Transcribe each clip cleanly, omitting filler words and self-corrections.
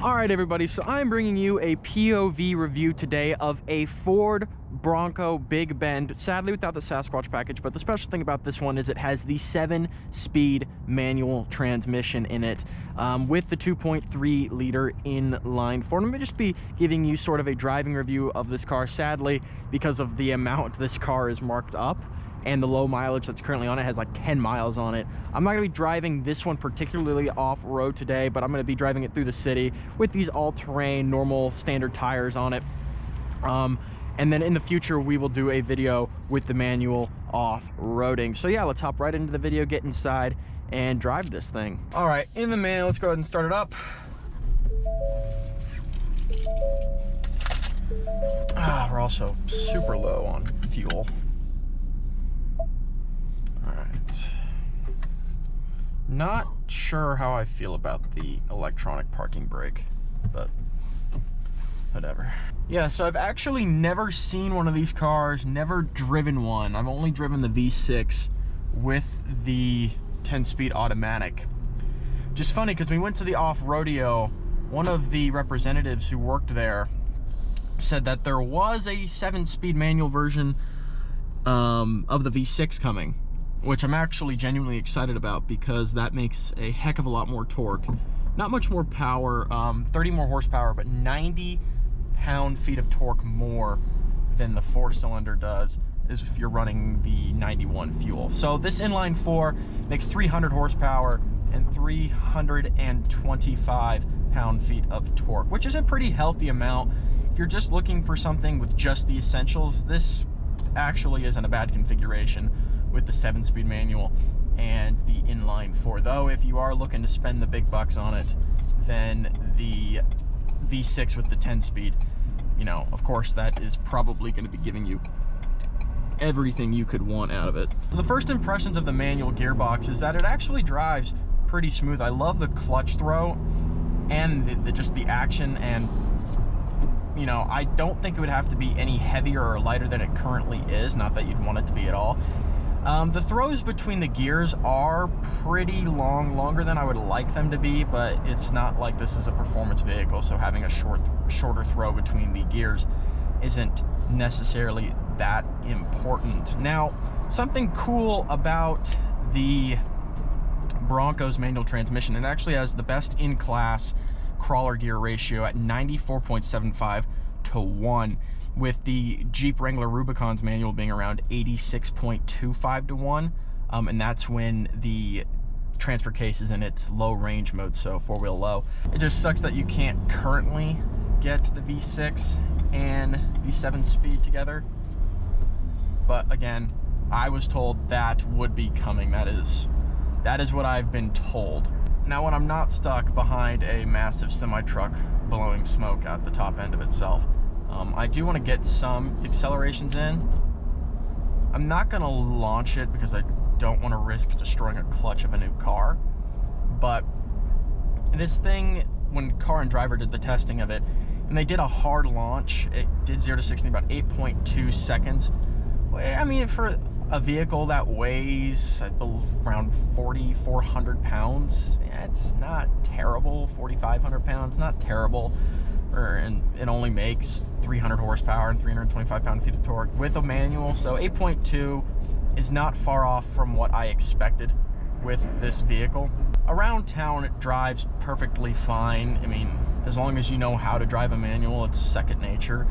All right, everybody, so I'm bringing you a POV review today of a Ford Bronco Big Bend, sadly without the Sasquatch package, but the special thing about this one is it has the 7-speed manual transmission in it with the 2.3 liter inline four. I'm going to just be giving you sort of a driving review of this car. Sadly, because of the amount this car is marked up and the low mileage that's currently on it, has like 10 miles on it. I'm not gonna be driving this one particularly off-road today, but I'm gonna be driving it through the city with these all-terrain, normal, standard tires on it. And then in the future, we will do a video with the manual off-roading. So yeah, let's hop right into the video, get inside, and drive this thing. All right, in the manual, let's go ahead and start it up. We're also super low on fuel. Not sure how I feel about the electronic parking brake, but whatever. Yeah, so I've actually never seen one of these cars, never driven one. I've only driven the V6 with the 10-speed automatic. Just funny, because we went to the off-rodeo, one of the representatives who worked there said that there was a 7-speed manual version of the V6 coming, which I'm actually genuinely excited about because that makes a heck of a lot more torque. Not much more power, 30 more horsepower, but 90 pound-feet of torque more than the 4-cylinder does is if you're running the 91 fuel. So this inline 4 makes 300 horsepower and 325 pound-feet of torque, which is a pretty healthy amount. If you're just looking for something with just the essentials, this actually isn't a bad configuration with the 7-speed manual and the inline 4. Though if you are looking to spend the big bucks on it, then the V6 with the 10-speed, you know, of course that is probably going to be giving you everything you could want out of it. The first impressions of the manual gearbox is that it actually drives pretty smooth. I love the clutch throw and just the action, and you know, I don't think it would have to be any heavier or lighter than it currently is, not that you'd want it to be at all. The throws between the gears are pretty long, longer than I would like them to be, but it's not like this is a performance vehicle, so having a shorter throw between the gears isn't necessarily that important. Now, something cool about the Bronco's manual transmission, it actually has the best in-class crawler gear ratio at 94.75 to 1. With the Jeep Wrangler Rubicon's manual being around 86.25 to 1, and that's when the transfer case is in its low range mode, so 4-wheel low. It just sucks that you can't currently get the V6 and the 7-speed together, but again, I was told that would be coming. That is what I've been told. Now, when I'm not stuck behind a massive semi-truck blowing smoke at the top end of itself, I do want to get some accelerations in. I'm not going to launch it because I don't want to risk destroying a clutch of a new car. But this thing, when Car and Driver did the testing of it, and they did a hard launch, it did 0 to 60 in about 8.2 seconds. I mean, for a vehicle that weighs, I believe, around 4,400 pounds, it's not terrible. 4,500 pounds, not terrible. And it only makes 300 horsepower and 325 pound-feet of torque with a manual, so 8.2 is not far off from what I expected with this vehicle. Around town, it drives perfectly fine. I mean, as long as you know how to drive a manual, it's second nature.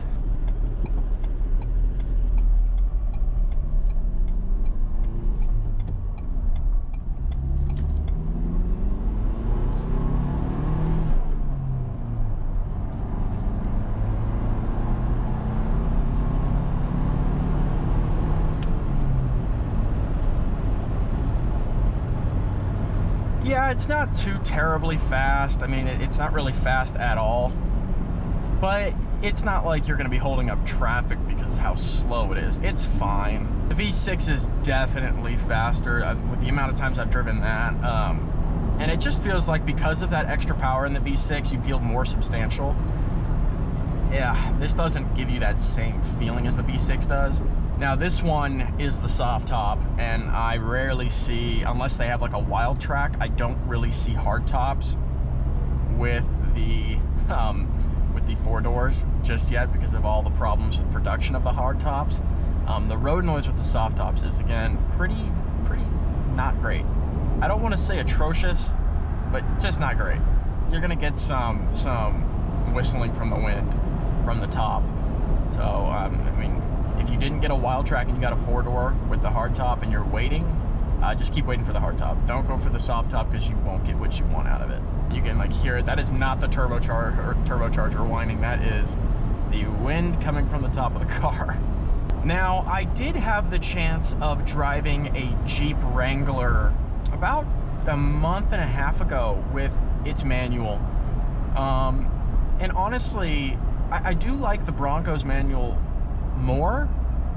Yeah, it's not too terribly fast. I mean, it's not really fast at all, but it's not like you're going to be holding up traffic because of how slow it is. It's fine. The V6 is definitely faster with the amount of times I've driven that, and it just feels like because of that extra power in the V6, you feel more substantial. Yeah, this doesn't give you that same feeling as the V6 does. Now this one is the soft top, and I rarely see, unless they have like a wild track, I don't really see hard tops with the with the 4 doors just yet because of all the problems with production of the hard tops. The road noise with the soft tops is, again, pretty not great. I don't want to say atrocious, but just not great. You're gonna get some whistling from the wind from the top. So I mean, if you didn't get a Wild Track and you got a 4-door with the hard top and you're waiting, just keep waiting for the hard top. Don't go for the soft top because you won't get what you want out of it. You can like hear it. That is not the turbocharger whining. That is the wind coming from the top of the car. Now, I did have the chance of driving a Jeep Wrangler about a month and a half ago with its manual. And honestly, I do like the Bronco's manual more,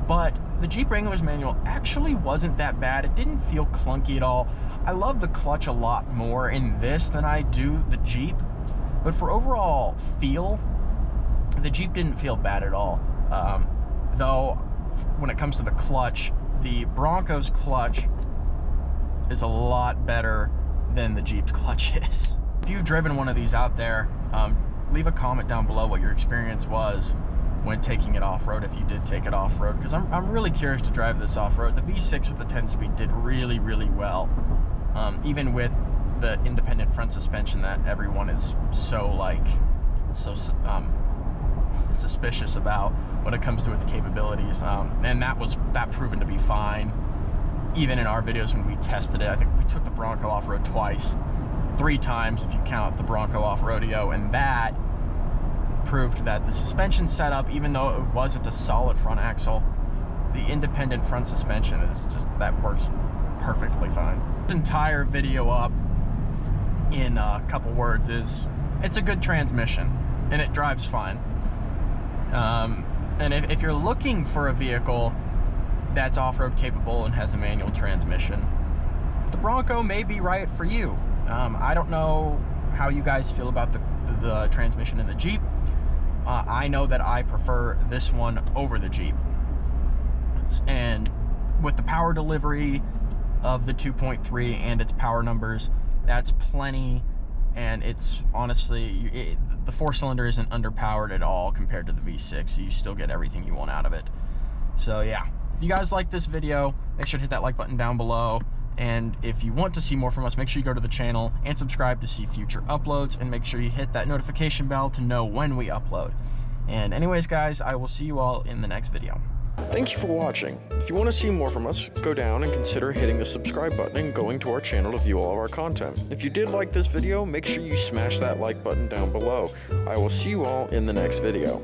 but the Jeep Wrangler's manual actually wasn't that bad. It didn't feel clunky at all. I love the clutch a lot more in this than I do the Jeep, but for overall feel, the Jeep didn't feel bad at all. Though, when it comes to the clutch, the Bronco's clutch is a lot better than the Jeep's clutch is. If you've driven one of these out there, leave a comment down below what your experience was when taking it off-road, if you did take it off-road, because I'm really curious to drive this off-road. The V6 with the 10-speed did really well, even with the independent front suspension that everyone is so suspicious about when it comes to its capabilities, and that proven to be fine. Even in our videos when we tested it, I think we took the Bronco off-road twice, 3 times if you count the Bronco off-rodeo, and that proved that the suspension setup, even though it wasn't a solid front axle, the independent front suspension is just, that works perfectly fine. This entire video up in a couple words is, it's a good transmission and it drives fine. And if you're looking for a vehicle that's off-road capable and has a manual transmission, the Bronco may be right for you. I don't know how you guys feel about the transmission in the Jeep. I know that I prefer this one over the Jeep. And with the power delivery of the 2.3 and its power numbers, that's plenty. And it's honestly, the 4-cylinder isn't underpowered at all compared to the V6, so you still get everything you want out of it. So yeah, if you guys like this video, make sure to hit that like button down below. And if you want to see more from us, make sure you go to the channel and subscribe to see future uploads, and make sure you hit that notification bell to know when we upload. And anyways, guys, I will see you all in the next video. Thank you for watching. If you want to see more from us, go down and consider hitting the subscribe button and going to our channel to view all of our content. If you did like this video, make sure you smash that like button down below. I will see you all in the next video.